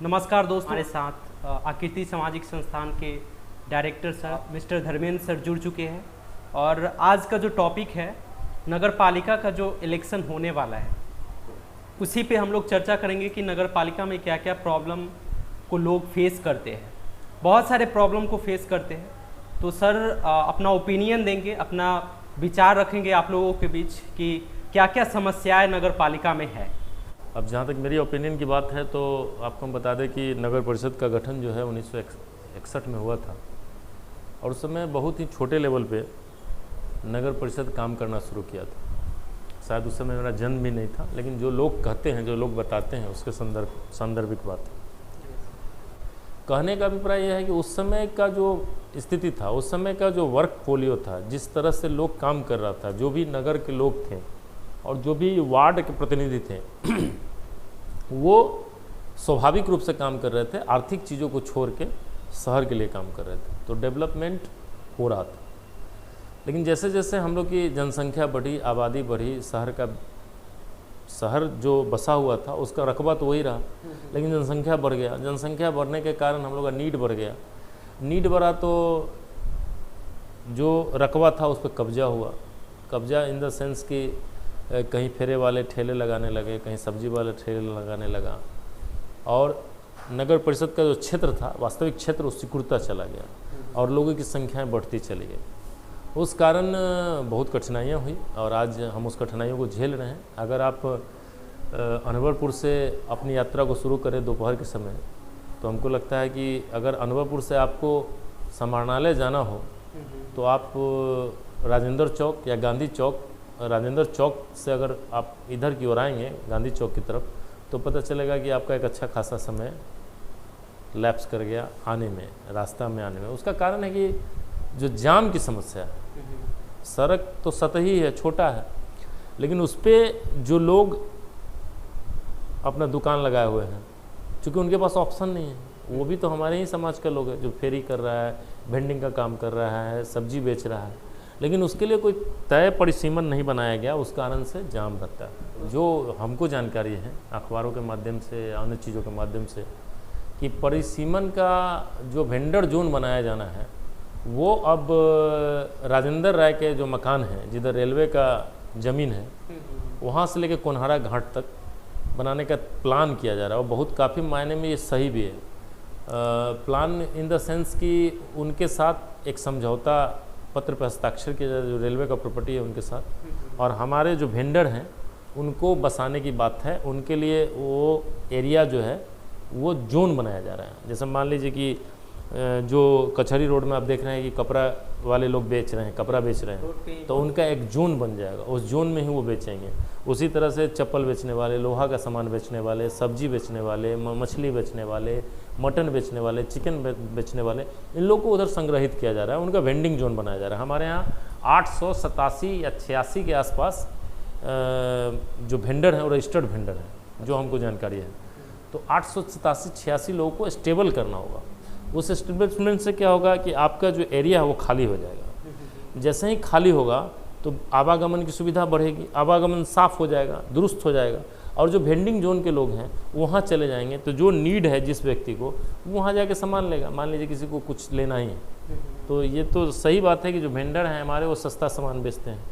नमस्कार दोस्तों, हमारे साथ आकृति सामाजिक संस्थान के director sir mister Dharmendra sir जुड़ चुके हैं। और आज का जो टॉपिक है नगर पालिका का जो इलेक्शन होने वाला है उसी पे हम लोग चर्चा करेंगे कि नगर पालिका में क्या क्या प्रॉब्लम को लोग फेस करते हैं। बहुत सारे प्रॉब्लम को फेस करते हैं, तो सर अपना ओपिनियन देंगे, अपना विचार रखेंगे आप लोगों के बीच कि क्या क्या समस्याएं नगर पालिका में है। अब जहाँ तक मेरी ओपिनियन की बात है तो आपको हम बता दें कि नगर परिषद का गठन जो है 1961 में हुआ था और उस समय बहुत ही छोटे लेवल पे नगर परिषद काम करना शुरू किया था। शायद उस समय मेरा जन्म भी नहीं था, लेकिन जो लोग कहते हैं, जो लोग बताते हैं, उसके सांदर्भिक बात है। कहने का अभिप्राय यह है कि उस समय का जो स्थिति था, उस समय का जो वर्क पोलियो था, जिस तरह से लोग काम कर रहा था, जो भी नगर के लोग थे और जो भी वार्ड के प्रतिनिधि थे वो स्वाभाविक रूप से काम कर रहे थे, आर्थिक चीज़ों को छोड़ के शहर के लिए काम कर रहे थे, तो डेवलपमेंट हो रहा था। लेकिन जैसे जैसे हम लोग की जनसंख्या बढ़ी, आबादी बढ़ी, शहर जो बसा हुआ था उसका रकबा तो वही रहा, लेकिन जनसंख्या बढ़ गया। जनसंख्या बढ़ने के कारण हम लोग का नीड बढ़ गया। नीड बढ़ा तो जो रकबा था उस पर कब्जा हुआ। कब्जा इन द सेंस कि कहीं फेरे वाले ठेले लगाने लगे, कहीं सब्जी वाले ठेले लगाने लगा, और नगर परिषद का जो क्षेत्र था, वास्तविक क्षेत्र, वो सिकुड़ता चला गया और लोगों की संख्याएं बढ़ती चली गई। उस कारण बहुत कठिनाइयां हुई और आज हम उस कठिनाइयों को झेल रहे हैं। अगर आप अनवरपुर से अपनी यात्रा को शुरू करें दोपहर के समय, तो हमको लगता है कि अगर अनवरपुर से आपको समाहरणालय जाना हो तो आप राजेंद्र चौक या गांधी चौक, राजेंद्र चौक से अगर आप इधर की ओर आएंगे गांधी चौक की तरफ, तो पता चलेगा कि आपका एक अच्छा खासा समय लैप्स कर गया आने में, रास्ता में आने में। उसका कारण है कि जो जाम की समस्या है, सड़क तो सतही है, छोटा है, लेकिन उस पर जो लोग अपना दुकान लगाए हुए हैं, क्योंकि उनके पास ऑप्शन नहीं है, वो भी तो हमारे ही समाज के लोग हैं, जो फेरी कर रहा है, वेंडिंग का काम कर रहा है, सब्जी बेच रहा है, लेकिन उसके लिए कोई तय परिसीमन नहीं बनाया गया। उस कारण से जाम रहता है। जो हमको जानकारी है अखबारों के माध्यम से, अन्य चीज़ों के माध्यम से, कि परिसीमन का जो वेंडर जोन बनाया जाना है वो अब राजेंद्र राय के जो मकान है, जिधर रेलवे का ज़मीन है, वहाँ से लेकर कोनहारा घाट तक बनाने का प्लान किया जा रहा है। और बहुत काफ़ी मायने में ये सही भी है। प्लान इन द सेंस कि उनके साथ एक समझौता पत्र पर हस्ताक्षर किया जाए, जो रेलवे का प्रॉपर्टी है उनके साथ, और हमारे जो वेंडर हैं उनको बसाने की बात है। उनके लिए वो एरिया जो है वो जोन बनाया जा रहा है। जैसे मान लीजिए कि जो कचहरी रोड में आप देख रहे हैं कि कपड़ा वाले लोग बेच रहे हैं, कपड़ा बेच रहे हैं, तो उनका एक जोन बन जाएगा, उस जोन में ही वो बेचेंगे। उसी तरह से चप्पल बेचने वाले, लोहा का सामान बेचने वाले, सब्जी बेचने वाले, मछली बेचने वाले, मटन बेचने वाले, चिकन बेचने वाले, इन लोग को उधर संग्रहित किया जा रहा है, उनका वेंडिंग जोन बनाया जा रहा है। हमारे यहाँ 887 या 86 के आसपास जो वेंडर हैं वो रजिस्टर्ड वेंडर हैं, जो हमको जानकारी है। तो 887-86 लोगों को स्टेबल करना होगा। उस एस्टेब्लिशमेंट से क्या होगा कि आपका जो एरिया है वो खाली हो जाएगा। जैसे ही खाली होगा तो आवागमन की सुविधा बढ़ेगी, आवागमन साफ हो जाएगा, दुरुस्त हो जाएगा, और जो वेंडिंग जोन के लोग हैं वहाँ चले जाएंगे, तो जो नीड है जिस व्यक्ति को, वहाँ जाके सामान लेगा। मान लीजिए किसी को कुछ लेना ही है, तो ये तो सही बात है कि जो वेंडर हैं हमारे, वो सस्ता सामान बेचते हैं,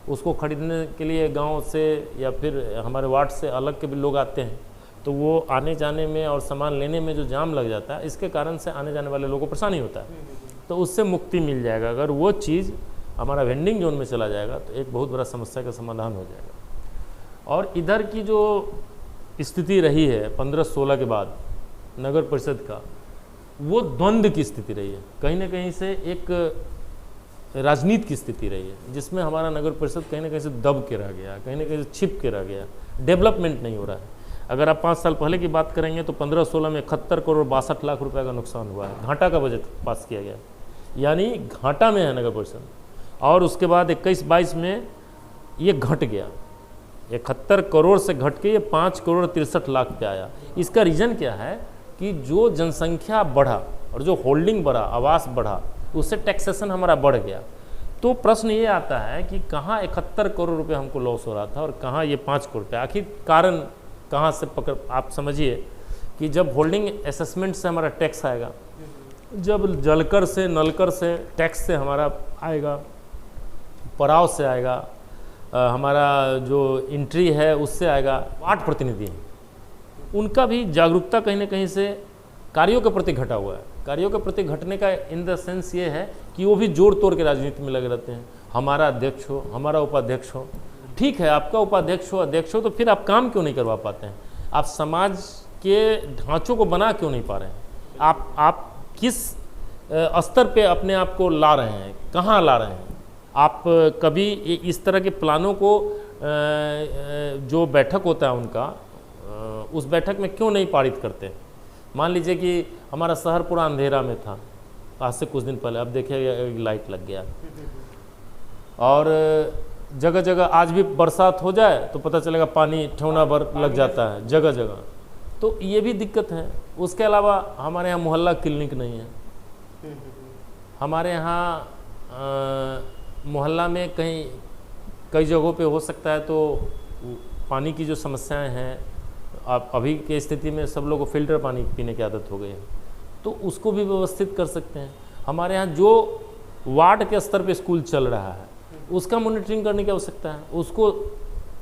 उसको खरीदने के लिए गाँव से या फिर हमारे वार्ड से अलग के भी लोग आते हैं, तो वो आने जाने में और सामान लेने में जो जाम लग जाता है, इसके कारण से आने जाने वाले लोगों को परेशानी होता है। तो उससे मुक्ति मिल जाएगा। अगर वो चीज़ हमारा वेंडिंग जोन में चला जाएगा तो एक बहुत बड़ा समस्या का समाधान हो जाएगा। और इधर की जो स्थिति रही है 15-16 के बाद नगर परिषद का, वो द्वंद्व की स्थिति रही है। कहीं ना कहीं से एक राजनीति की स्थिति रही है, जिसमें हमारा नगर परिषद कहीं ना कहीं से दब के रह गया, कहीं ना कहीं से छिप के रह गया, डेवलपमेंट नहीं हो रहा है। अगर आप 5 साल पहले की बात करेंगे तो 15-16 में 71 करोड़ 62 लाख रुपए का नुकसान हुआ है। घाटा का बजट पास किया गया, यानी घाटा में है नगर परिषद। और उसके बाद 21-22 में ये घट गया, 71 करोड़ से घट के ये 5 करोड़ 63 लाख पे आया। इसका रीज़न क्या है कि जो जनसंख्या बढ़ा और जो होल्डिंग बढ़ा, आवास बढ़ा, उससे टैक्सेशन हमारा बढ़ गया। तो प्रश्न ये आता है कि कहाँ 71 करोड़ रुपये हमको लॉस हो रहा था और कहाँ ये 5 करोड़ रुपये, आखिर कारण कहाँ से पकड़। आप समझिए कि जब होल्डिंग असेसमेंट से हमारा टैक्स आएगा, जब जलकर से नलकर से टैक्स से हमारा आएगा, पड़ाव से आएगा, हमारा जो एंट्री है उससे आएगा, वार्ड प्रतिनिधि हैं उनका भी जागरूकता कहीं ना कहीं से कार्यों के प्रति घटा हुआ है। कार्यों के प्रति घटने का इन द सेंस ये है कि वो भी जोड़ तोड़ के राजनीति में लगे रहते हैं। हमारा अध्यक्ष हो, हमारा उपाध्यक्ष हो, ठीक है आपका उपाध्यक्ष हो, अध्यक्ष हो, तो फिर आप काम क्यों नहीं करवा पाते हैं? आप समाज के ढांचों को बना क्यों नहीं पा रहे हैं? आप किस स्तर पे अपने आप को ला रहे हैं, कहाँ ला रहे हैं? आप कभी इस तरह के प्लानों को जो बैठक होता है उनका, उस बैठक में क्यों नहीं पारित करते? मान लीजिए कि हमारा शहर पूरा अंधेरा में था आज से कुछ दिन पहले, अब देखिए लाइट लग गया, और जगह जगह आज भी बरसात हो जाए तो पता चलेगा पानी ठेवना भर लग जाता है जगह जगह, तो ये भी दिक्कत है। उसके अलावा हमारे यहाँ मोहल्ला क्लिनिक नहीं है। हमारे यहाँ मोहल्ला में कई जगहों पे हो सकता है तो पानी की जो समस्याएं हैं, आप अभी के स्थिति में सब लोगों को फिल्टर पानी पीने की आदत हो गई है, तो उसको भी व्यवस्थित कर सकते हैं। हमारे यहाँ जो वार्ड के स्तर पे स्कूल चल रहा है उसका मॉनिटरिंग करने की आवश्यकता है, उसको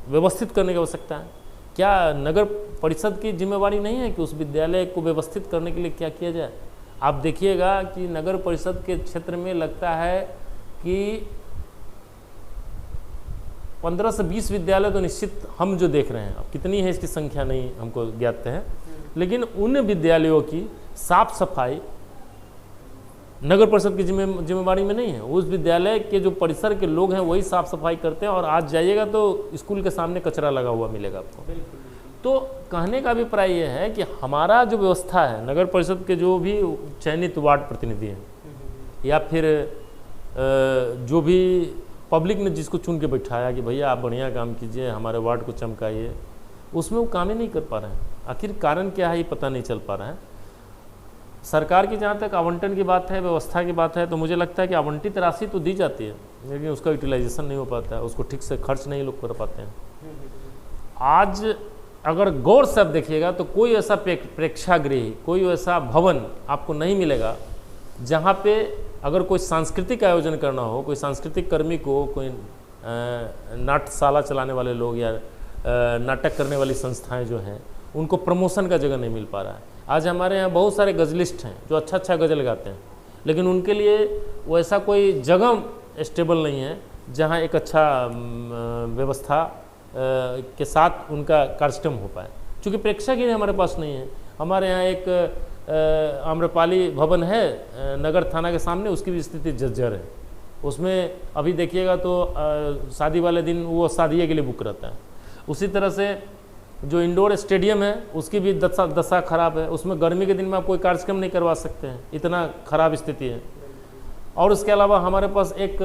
व्यवस्थित करने की आवश्यकता है। क्या नगर परिषद की जिम्मेवारी नहीं है कि उस विद्यालय को व्यवस्थित करने के लिए क्या किया जाए? आप देखिएगा कि नगर परिषद के क्षेत्र में लगता है कि 15 से 20 विद्यालय तो निश्चित हम जो देख रहे हैं, अब कितनी है इसकी संख्या नहीं हमको ज्ञात है, लेकिन उन विद्यालयों की साफ सफाई नगर परिषद की जिम्मेवारी में नहीं है। उस विद्यालय के जो परिसर के लोग हैं वही साफ सफाई करते हैं, और आज जाइएगा तो स्कूल के सामने कचरा लगा हुआ मिलेगा आपको। तो कहने का अभिप्राय ये है कि हमारा जो व्यवस्था है, नगर परिषद के जो भी चयनित वार्ड प्रतिनिधि हैं या फिर जो भी पब्लिक ने जिसको चुन के बैठाया कि भैया आप बढ़िया काम कीजिए, हमारे वार्ड को चमकाइए, उसमें वो काम ही नहीं कर पा रहे हैं। आखिर कारण क्या है ये पता नहीं चल पा रहा है। सरकार की जहाँ तक आवंटन की बात है, व्यवस्था की बात है, तो मुझे लगता है कि आवंटित राशि तो दी जाती है, लेकिन उसका यूटिलाइजेशन नहीं हो पाता है, उसको ठीक से खर्च नहीं लोग कर पाते हैं। आज अगर गौर से आप देखिएगा तो कोई ऐसा प्रेक्षागृह, कोई ऐसा भवन आपको नहीं मिलेगा जहाँ पे अगर कोई सांस्कृतिक आयोजन करना हो, कोई सांस्कृतिक कर्मी को, कोई नाट्यशाला चलाने वाले लोग या नाटक करने वाली संस्थाएं जो हैं, उनको प्रमोशन का जगह नहीं मिल पा रहा है। आज हमारे यहाँ बहुत सारे गज़लिस्ट हैं जो अच्छा गज़ल गाते हैं, लेकिन उनके लिए वैसा कोई जगह स्टेबल नहीं है जहाँ एक अच्छा व्यवस्था के साथ उनका कार्यक्रम हो पाए। चूँकि प्रेक्षागृह हमारे पास नहीं है। हमारे यहाँ एक आम्रपाली भवन है नगर थाना के सामने, उसकी भी स्थिति जर्जर है। उसमें अभी देखिएगा तो शादी वाले दिन वो शादी के लिए बुक रहता है। उसी तरह से जो इंडोर स्टेडियम है उसकी भी दशा खराब है। उसमें गर्मी के दिन में आप कोई कार्यक्रम नहीं करवा सकते हैं, इतना खराब स्थिति है। और उसके अलावा हमारे पास एक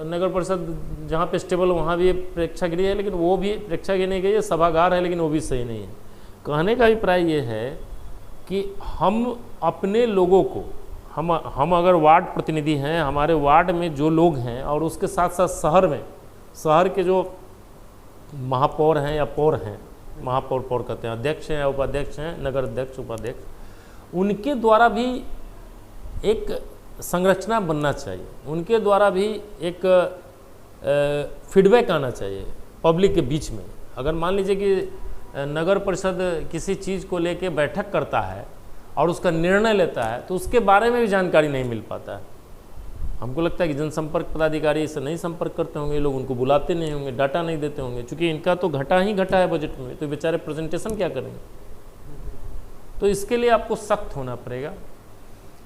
नगर परिषद जहाँ पे स्टेबल, वहाँ भी प्रेक्षागृह है, लेकिन वो भी प्रेक्षागृह नहीं गई है, सभागार है, लेकिन वो भी सही नहीं है। कहने का अभिप्राय ये है कि हम अपने लोगों को, हम अगर वार्ड प्रतिनिधि हैं, हमारे वार्ड में जो लोग हैं, और उसके साथ साथ शहर में, शहर के जो महापौर हैं या पौर हैं, महापौर पौर कहते हैं, अध्यक्ष हैं या उपाध्यक्ष हैं, नगर अध्यक्ष उपाध्यक्ष, उनके द्वारा भी एक संरचना बनना चाहिए, उनके द्वारा भी एक फीडबैक आना चाहिए पब्लिक के बीच में। अगर मान लीजिए कि नगर परिषद किसी चीज़ को लेके बैठक करता है और उसका निर्णय लेता है, तो उसके बारे में भी जानकारी नहीं मिल पाता है। हमको लगता है कि जनसंपर्क पदाधिकारी इससे नहीं संपर्क करते होंगे, लोग उनको बुलाते नहीं होंगे, डाटा नहीं देते होंगे, क्योंकि इनका तो घटा ही घटा है बजट में, तो बेचारे प्रेजेंटेशन क्या करेंगे। तो इसके लिए आपको सख्त होना पड़ेगा।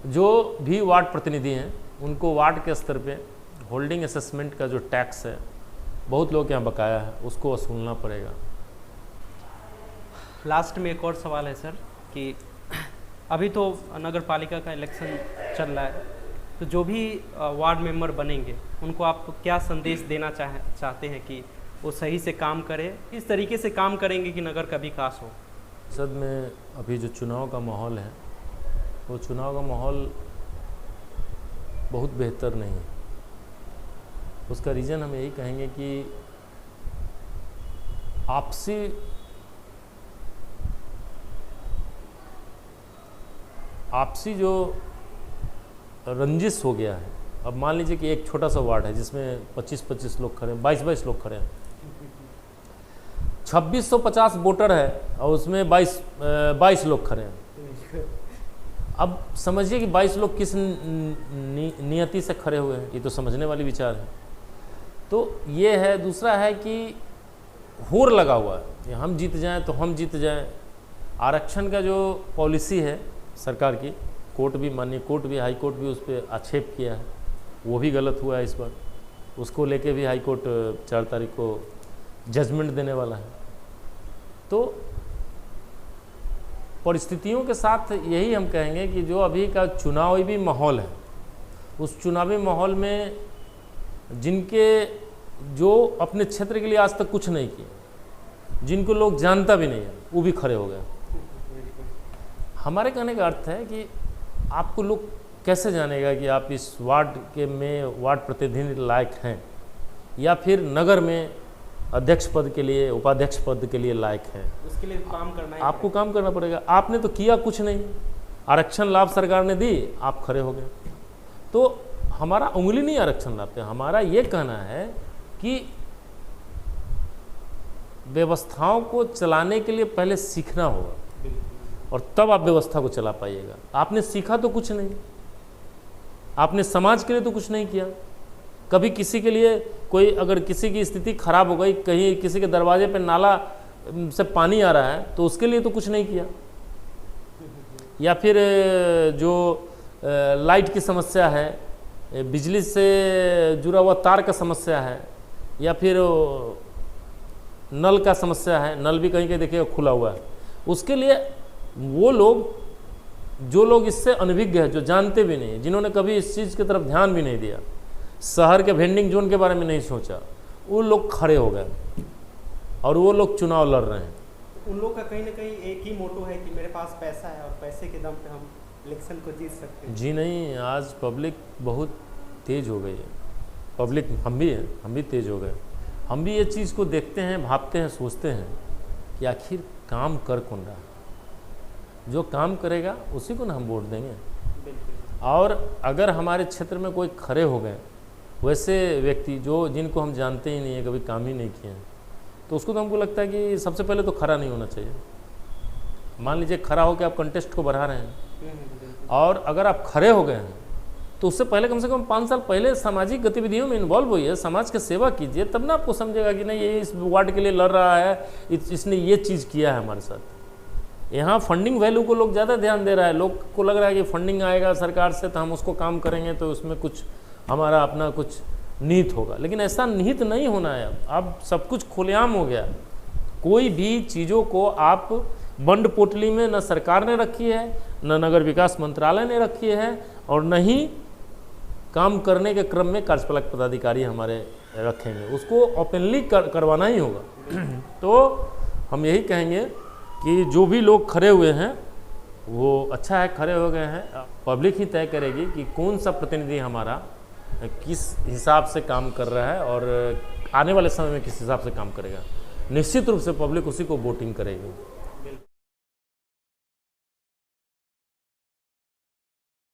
जो भी वार्ड प्रतिनिधि हैं उनको वार्ड के स्तर पे होल्डिंग असेसमेंट का जो टैक्स है, बहुत लोग के यहाँ बकाया है, उसको वसूलना पड़ेगा। लास्ट में एक और सवाल है सर कि अभी तो नगर पालिका का इलेक्शन चल रहा है, तो जो भी वार्ड मेंबर बनेंगे उनको आप क्या संदेश देना चाहते हैं कि वो सही से काम करें, किस तरीके से काम करेंगे कि नगर का विकास हो? सद में अभी जो चुनाव का माहौल है, वो चुनाव का माहौल बहुत बेहतर नहीं है। उसका रीज़न हम यही कहेंगे कि आपसी आपसी जो रंजिश हो गया है। अब मान लीजिए कि एक छोटा सा वार्ड है जिसमें 25-25 लोग खड़े हैं, 22-22 लोग खड़े हैं, 2650 वोटर है और उसमें 22 लोग खड़े हैं। अब समझिए कि 22 लोग किस नियति से खड़े हुए हैं, ये तो समझने वाली विचार है। तो ये है। दूसरा है कि होड़ लगा हुआ है कि हम जीत जाएं तो हम जीत जाएं। आरक्षण का जो पॉलिसी है सरकार की, कोर्ट भी, माननीय कोर्ट भी, हाई कोर्ट भी उस पर आक्षेप किया है, वो भी गलत हुआ है इस बार। उसको लेके भी हाई कोर्ट 4 तारीख को जजमेंट देने वाला है। तो परिस्थितियों के साथ यही हम कहेंगे कि जो अभी का चुनावी माहौल है, उस चुनावी माहौल में जिनके जो अपने क्षेत्र के लिए आज तक कुछ नहीं किए, जिनको लोग जानता भी नहीं है, वो भी खड़े हो गए। हमारे कहने का अर्थ है कि आपको लोग कैसे जानेगा कि आप इस वार्ड के में वार्ड प्रतिनिधि लायक हैं या फिर नगर में अध्यक्ष पद के लिए, उपाध्यक्ष पद के लिए लायक हैं। उसके लिए काम करना है, आपको काम करना पड़ेगा। आपने तो किया कुछ नहीं, आरक्षण लाभ सरकार ने दी, आप खड़े हो गए। तो हमारा उंगली नहीं आरक्षण लाभ पे, हमारा ये कहना है कि व्यवस्थाओं को चलाने के लिए पहले सीखना होगा और तब आप व्यवस्था को चला पाइएगा। आपने सीखा तो कुछ नहीं, आपने समाज के लिए तो कुछ नहीं किया। कभी किसी के लिए कोई, अगर किसी की स्थिति खराब हो गई, कहीं किसी के दरवाजे पे नाला से पानी आ रहा है तो उसके लिए तो कुछ नहीं किया। या फिर जो लाइट की समस्या है, बिजली से जुड़ा हुआ तार का समस्या है, या फिर नल का समस्या है, नल भी कहीं कहीं देखिए खुला हुआ है, उसके लिए वो लोग, जो लोग इससे अनभिज्ञ है, जो जानते भी नहीं, जिन्होंने कभी इस चीज़ की तरफ ध्यान भी नहीं दिया, शहर के वेंडिंग जोन के बारे में नहीं सोचा, वो लोग खड़े हो गए और वो लोग चुनाव लड़ रहे हैं। उन लोग का कहीं ना कहीं एक ही मोटो है कि मेरे पास पैसा है और पैसे के दम पे हम इलेक्शन को जीत सकते हैं। जी नहीं, आज पब्लिक बहुत तेज हो गई है। पब्लिक, हम भी हैं, हम भी तेज हो गए। हम भी ये चीज़ को देखते हैं, भाबते हैं, सोचते हैं कि आखिर काम कर कौन रहा है। जो काम करेगा उसी को ना हम वोट देंगे। और अगर हमारे क्षेत्र में कोई खड़े हो गए वैसे व्यक्ति जो जिनको हम जानते ही नहीं है, कभी काम ही नहीं किए हैं, तो उसको तो हमको लगता है कि सबसे पहले तो खड़ा नहीं होना चाहिए। मान लीजिए खड़ा होकर आप कंटेस्ट को बढ़ा रहे हैं और अगर आप खड़े हो गए हैं तो उससे पहले कम से कम 5 साल पहले सामाजिक गतिविधियों में इन्वॉल्व होइए, समाज की सेवा कीजिए, तब ना आपको समझेगा कि नहीं ये इस वार्ड के लिए लड़ रहा है, इसने ये चीज़ किया है हमारे साथ। यहाँ फंडिंग वैल्यू को लोग ज़्यादा ध्यान दे रहा है। लोग को लग रहा है कि फंडिंग आएगा सरकार से तो हम उसको काम करेंगे, तो उसमें कुछ हमारा अपना कुछ निहित होगा, लेकिन ऐसा निहित नहीं होना है। अब सब कुछ खुलेआम हो गया। कोई भी चीज़ों को आप बंड पोटली में न सरकार ने रखी है, न नगर विकास मंत्रालय ने रखी है, और न ही काम करने के क्रम में कार्यपालक पदाधिकारी हमारे रखेंगे। उसको ओपनली करवाना ही होगा। तो हम यही कहेंगे कि जो भी लोग खड़े हुए हैं वो अच्छा है, खड़े हो गए हैं। पब्लिक ही तय करेगी कि कौन सा प्रतिनिधि हमारा किस हिसाब से काम कर रहा है और आने वाले समय में किस हिसाब से काम करेगा। निश्चित रूप से पब्लिक उसी को वोटिंग करेगी।